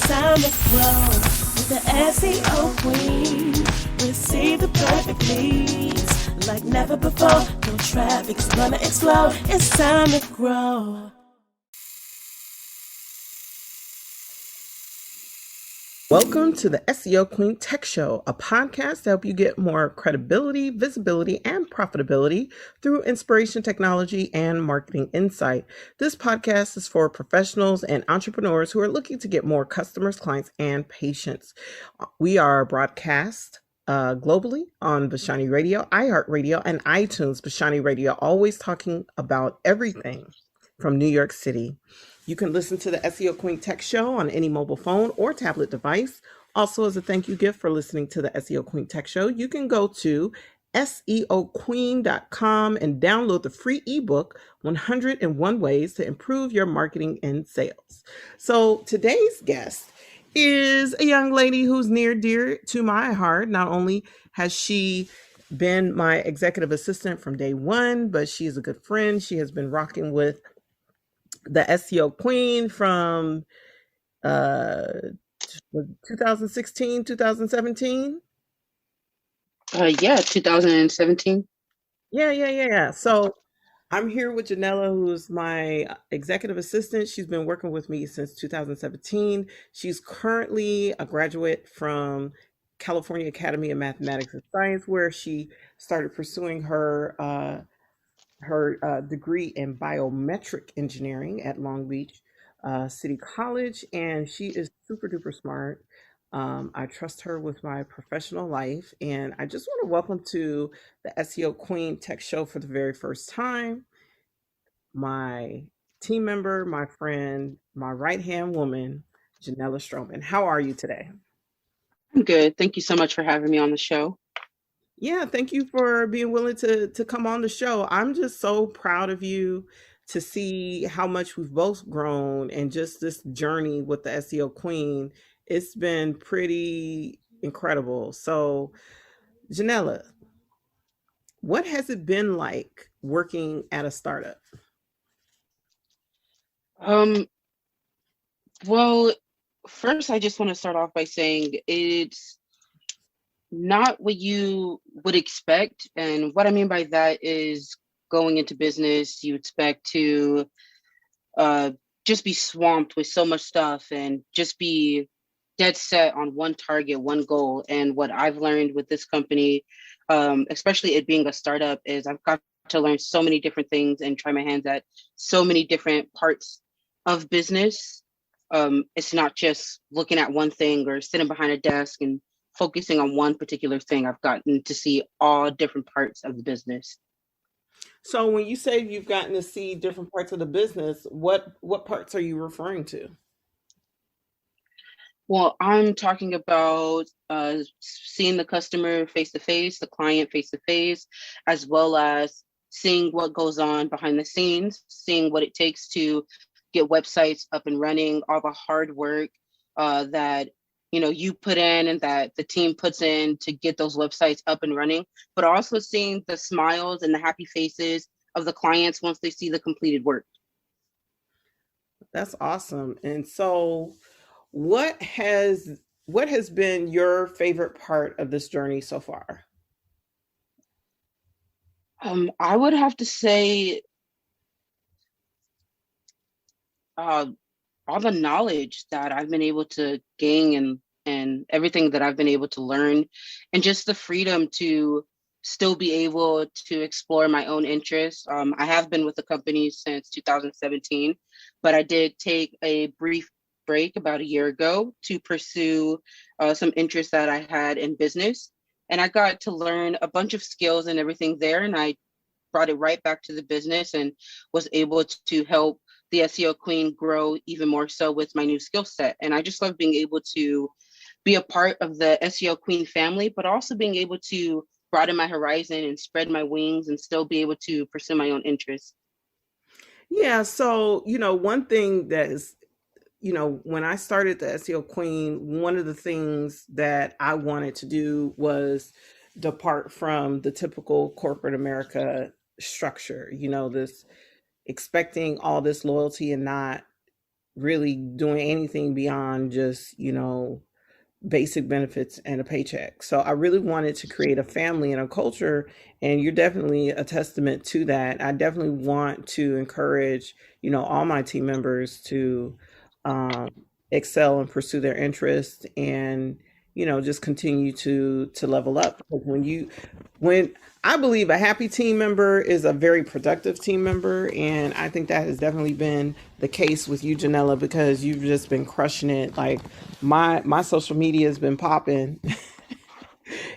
time to grow with the SEO Queen. Receive the perfect leads like never before. No traffic is gonna explode. It's time to grow. Welcome to the SEO Queen Tech Show, a podcast to help you get more credibility, visibility, and profitability through inspiration, technology, and marketing insight. This podcast is for professionals and entrepreneurs who are looking to get more customers, clients, and patients. We are broadcast globally on Bashani Radio, iHeartRadio, and iTunes. Bashani Radio, always talking about everything from New York City. You can listen to the SEO Queen Tech Show on any mobile phone or tablet device. Also, as a thank you gift for listening to the SEO Queen Tech Show, you can go to seoqueen.com and download the free ebook, 101 Ways to Improve Your Marketing and Sales. So today's guest is a young lady who's near dear to my heart. Not only has she been my executive assistant from day one, but she is a good friend. She has been rocking with the SEO Queen from 2016, 2017. 2017. Yeah. So I'm here with Janella, who's my executive assistant. She's been working with me since 2017. She's currently a graduate from California Academy of Mathematics and Science, where she started pursuing her degree in biometric engineering at Long Beach City College, and she is super duper smart. I trust her with my professional life, and I just want to welcome to the SEO Queen Tech Show for the very first time my team member, my friend, my right-hand woman, Janella Stroman. How are you today? I'm good. Thank you so much for having me on the show. Yeah, thank you for being willing to come on the show. I'm just so proud of you to see how much we've both grown and just this journey with the SEO Queen. It's been pretty incredible. So, Janella, what has it been like working at a startup? Well, first, I just want to start off by saying it's not what you would expect. And what I mean by that is going into business, you expect to just be swamped with so much stuff and just be dead set on one target, one goal. And what I've learned with this company, especially it being a startup, is I've got to learn so many different things and try my hands at so many different parts of business. It's not just looking at one thing or sitting behind a desk and focusing on one particular thing. I've gotten to see all different parts of the business. So when you say you've gotten to see different parts of the business, what parts are you referring to? Well, I'm talking about seeing the customer face to face, the client face to face, as well as seeing what goes on behind the scenes, seeing what it takes to get websites up and running, all the hard work that you put in and that the team puts in to get those websites up and running, but also seeing the smiles and the happy faces of the clients once they see the completed work. That's awesome. And so what has been your favorite part of this journey so far? I would have to say all the knowledge that I've been able to gain and everything that I've been able to learn, and just the freedom to still be able to explore my own interests. I have been with the company since 2017, but I did take a brief break about a year ago to pursue some interests that I had in business. And I got to learn a bunch of skills and everything there. And I brought it right back to the business and was able to help the SEO Queen grow even more so with my new skill set. And I just love being able to be a part of the SEO Queen family, but also being able to broaden my horizon and spread my wings and still be able to pursue my own interests. Yeah. So, one thing that is, when I started the SEO Queen, one of the things that I wanted to do was depart from the typical corporate America structure, this expecting all this loyalty and not really doing anything beyond just, basic benefits and a paycheck. So I really wanted to create a family and a culture, and you're definitely a testament to that. I definitely want to encourage, all my team members to um, excel and pursue their interests, and just continue to level up. Because when I believe a happy team member is a very productive team member, and I think that has definitely been the case with you, Janella, because you've just been crushing it. Like my social media has been popping.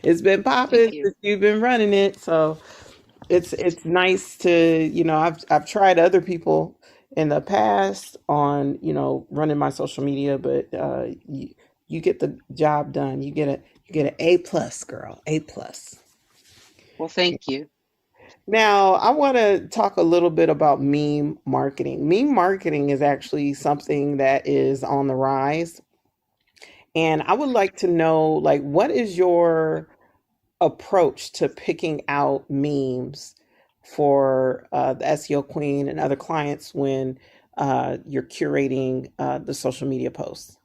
It's been Thank popping you. since you've been running it. So it's nice to, I've tried other people in the past on, running my social media, but you get the job done. You get an A plus, girl. A plus. Well, thank you. Now, I want to talk a little bit about meme marketing. Meme marketing is actually something that is on the rise. And I would like to know, like, what is your approach to picking out memes for the SEO Queen and other clients when you're curating the social media posts?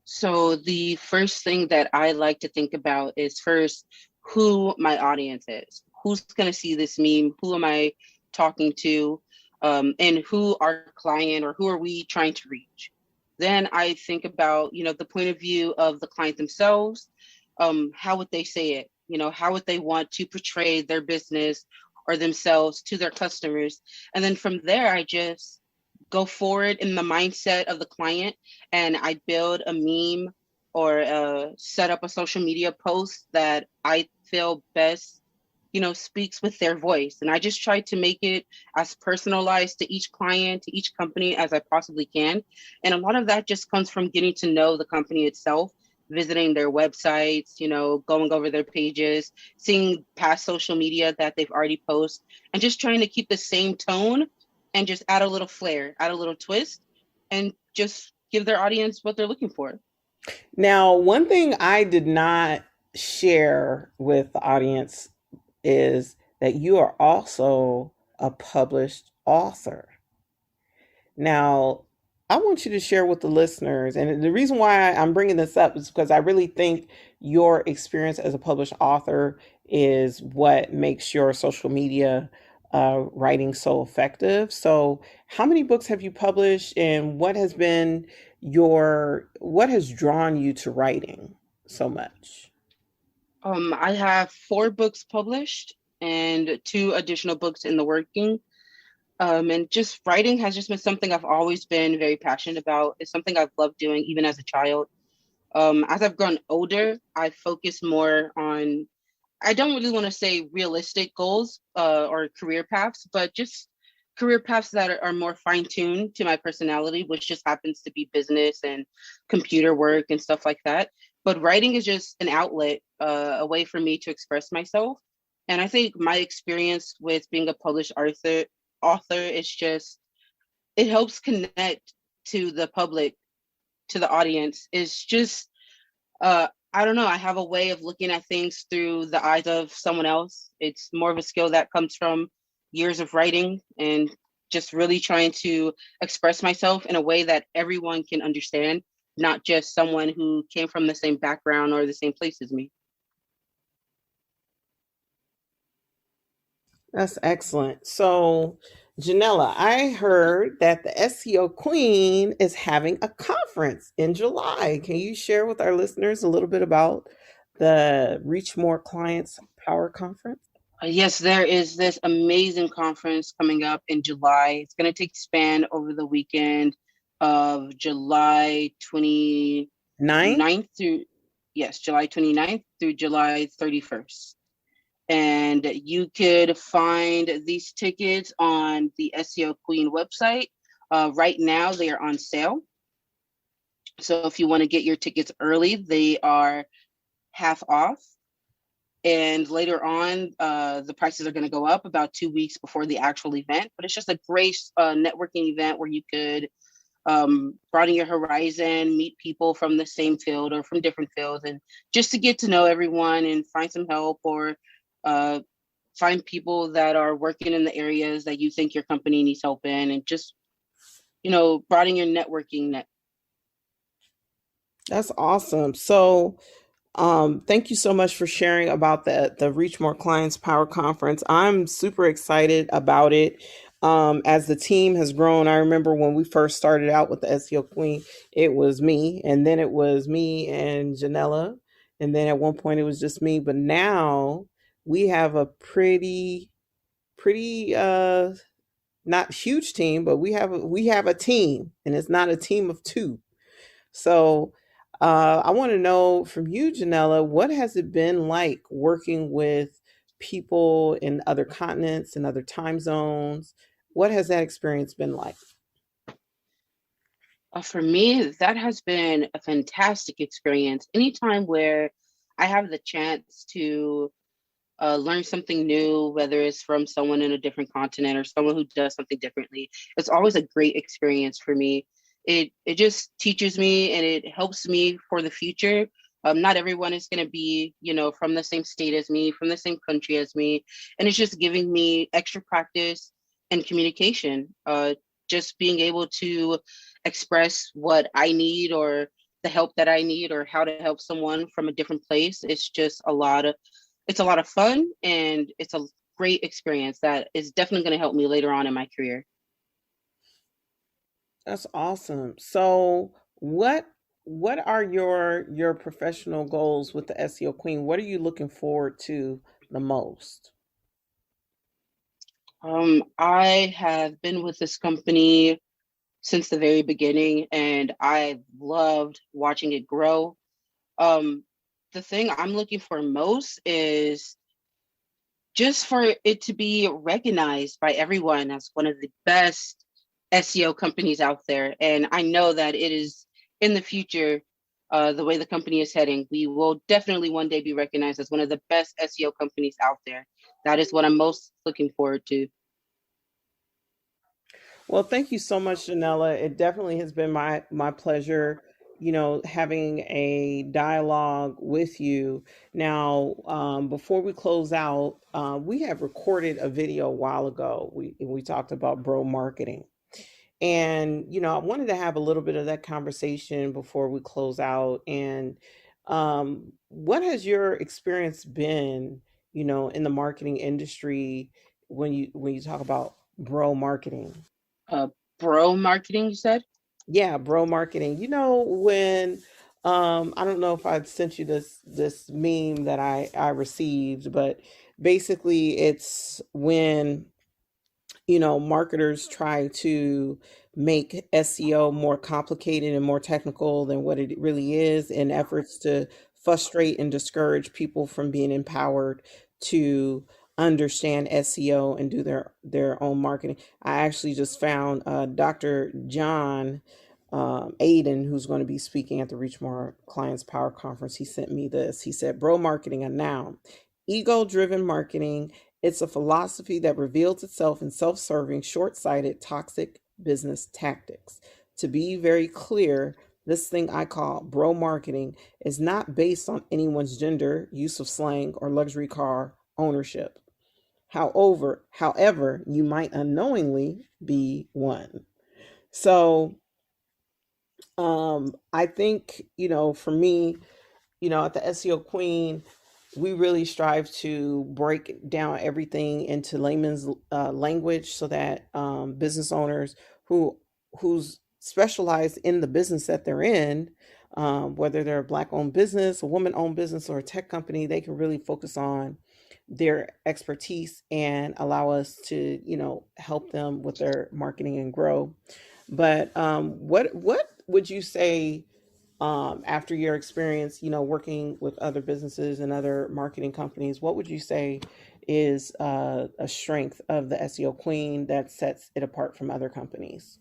So the first thing that I like to think about is first who my audience is. Who's going to see this meme? Who am I talking to? And who our client or who are we trying to reach? Then I think about, the point of view of the client themselves. How would they say it? How would they want to portray their business or themselves to their customers? And then from there, I just go forward in the mindset of the client, and I build a meme or set up a social media post that I feel best, speaks with their voice. And I just try to make it as personalized to each client, to each company as I possibly can. And a lot of that just comes from getting to know the company itself, visiting their websites, going over their pages, seeing past social media that they've already posted, and just trying to keep the same tone and just add a little flair, add a little twist, and just give their audience what they're looking for. Now, one thing I did not share with the audience is that you are also a published author. Now, I want you to share with the listeners, and the reason why I'm bringing this up is because I really think your experience as a published author is what makes your social media writing so effective. So, how many books have you published, and what has drawn you to writing so much? I have 4 books published and 2 additional books in the working. And just writing has just been something I've always been very passionate about. It's something I've loved doing even as a child. As I've grown older, I focus more on, I don't really want to say realistic goals or career paths, but just career paths that are more fine tuned to my personality, which just happens to be business and computer work and stuff like that. But writing is just an outlet, a way for me to express myself. And I think my experience with being a published author is just, it helps connect to the public, to the audience. It's just I don't know. I have a way of looking at things through the eyes of someone else. It's more of a skill that comes from years of writing and just really trying to express myself in a way that everyone can understand, not just someone who came from the same background or the same place as me. That's excellent. So, Janella, I heard that the SEO Queen is having a conference in July. Can you share with our listeners a little bit about the Reach More Clients Power Conference? Yes, there is this amazing conference coming up in July. It's going to take span over the weekend of July 9? 29th through, yes, July 29th through July 31st. And you could find these tickets on the SEO Queen website. Right now, they are on sale. So if you want to get your tickets early, they are half off. And later on, the prices are going to go up about 2 weeks before the actual event. But it's just a great networking event where you could broaden your horizon, meet people from the same field or from different fields, and just to get to know everyone and find some help, or find people that are working in the areas that you think your company needs help in, and just broaden your networking net. That's awesome. So, thank you so much for sharing about the Reach More Clients Power Conference. I'm super excited about it. As the team has grown, I remember when we first started out with the SEO Queen, it was me, and then it was me and Janella, and then at one point it was just me. But now we have a pretty not huge team, but we have a team, and it's not a team of two. So I want to know from you, Janella, what has it been like working with people in other continents and other time zones? What has that experience been like? For me, that has been a fantastic experience. Anytime where I have the chance to learn something new, whether it's from someone in a different continent or someone who does something differently, it's always a great experience for me. It just teaches me and it helps me for the future. Not everyone is going to be, from the same state as me, from the same country as me, and it's just giving me extra practice and communication. Just being able to express what I need or the help that I need or how to help someone from a different place. It's a lot of fun and it's a great experience that is definitely going to help me later on in my career. That's awesome. So what are your professional goals with the SEO Queen? What are you looking forward to the most? I have been with this company since the very beginning and I loved watching it grow. Um, the thing I'm looking for most is just for it to be recognized by everyone as one of the best SEO companies out there. And I know that it is in the future, the way the company is heading, we will definitely one day be recognized as one of the best SEO companies out there. That is what I'm most looking forward to. Well, thank you so much, Janella. It definitely has been my pleasure, having a dialogue with you. Now, before we close out, we have recorded a video a while ago. We talked about bro marketing, and I wanted to have a little bit of that conversation before we close out. And what has your experience been, in the marketing industry when you talk about bro marketing? Uh, Bro marketing, you said? Yeah, bro marketing. When I don't know if I sent you this meme that I received, but basically it's when marketers try to make SEO more complicated and more technical than what it really is in efforts to frustrate and discourage people from being empowered to understand SEO and do their own marketing. I actually just found Dr. John Aiden, who's going to be speaking at the Reach More Clients Power Conference. He sent me this. He said, bro marketing, a noun, ego driven marketing. It's a philosophy that reveals itself in self serving, short sighted, toxic business tactics. To be very clear, this thing I call bro marketing is not based on anyone's gender, use of slang, or luxury car ownership. However, you might unknowingly be one. So I think, for me, at the SEO Queen, we really strive to break down everything into layman's language so that business owners who's specialized in the business that they're in, whether they're a black-owned business, a woman-owned business, or a tech company, they can really focus on their expertise and allow us to, help them with their marketing and grow. But what would you say after your experience, working with other businesses and other marketing companies? What would you say is a strength of the SEO Queen that sets it apart from other companies?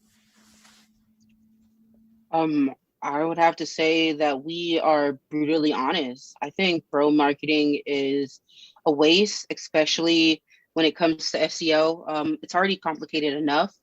Um, I would have to say that we are brutally honest. I think bro marketing is a waste, especially when it comes to SEO. It's already complicated enough.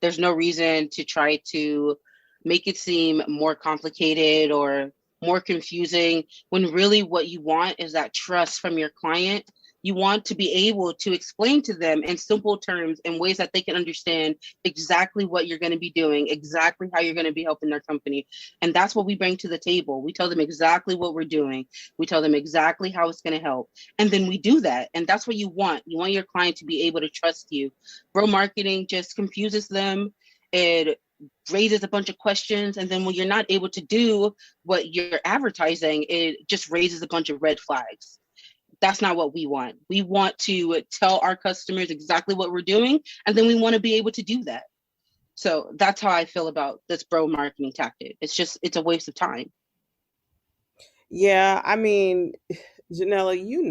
There's no reason to try to make it seem more complicated or more confusing when really what you want is that trust from your client. You want to be able to explain to them in simple terms, in ways that they can understand exactly what you're going to be doing, exactly how you're going to be helping their company. And that's what we bring to the table. We tell them exactly what we're doing. We tell them exactly how it's going to help. And then we do that. And that's what you want. You want your client to be able to trust you. Bro marketing just confuses them. It raises a bunch of questions. And then when you're not able to do what you're advertising, it just raises a bunch of red flags. That's not what we want. We want to tell our customers exactly what we're doing, and then we want to be able to do that. So that's how I feel about this bro marketing tactic. It's a waste of time. Yeah, I mean, Janella, you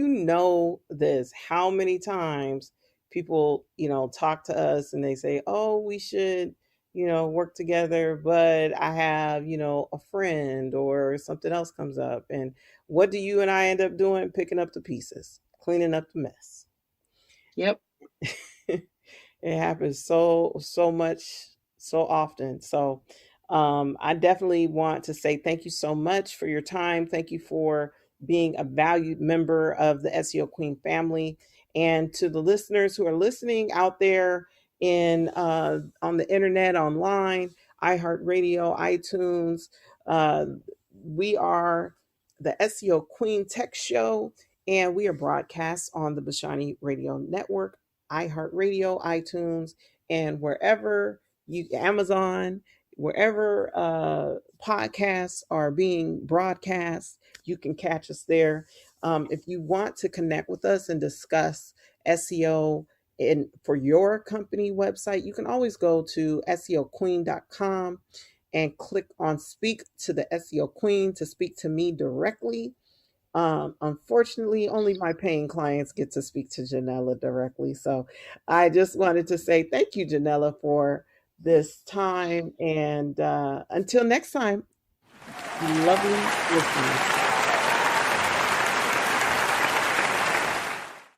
know this. How many times people, talk to us and they say, "Oh, we should, work together," but I have, a friend or something else comes up, and what do you and I end up doing? Picking up the pieces, cleaning up the mess. Yep. It happens so much, so often. So I definitely want to say thank you so much for your time. Thank you for being a valued member of the SEO Queen family. And to the listeners who are listening out there in on the internet, online, iHeartRadio, iTunes, uh, we are the SEO Queen Tech Show, and we are broadcast on the Bashani Radio Network, iHeartRadio, iTunes, and wherever Amazon, wherever podcasts are being broadcast, you can catch us there. If you want to connect with us and discuss SEO for your company website, you can always go to SEOqueen.com and click on Speak to the SEO Queen to speak to me directly. Unfortunately, only my paying clients get to speak to Janella directly. So I just wanted to say thank you, Janella, for this time. And until next time, lovely listeners.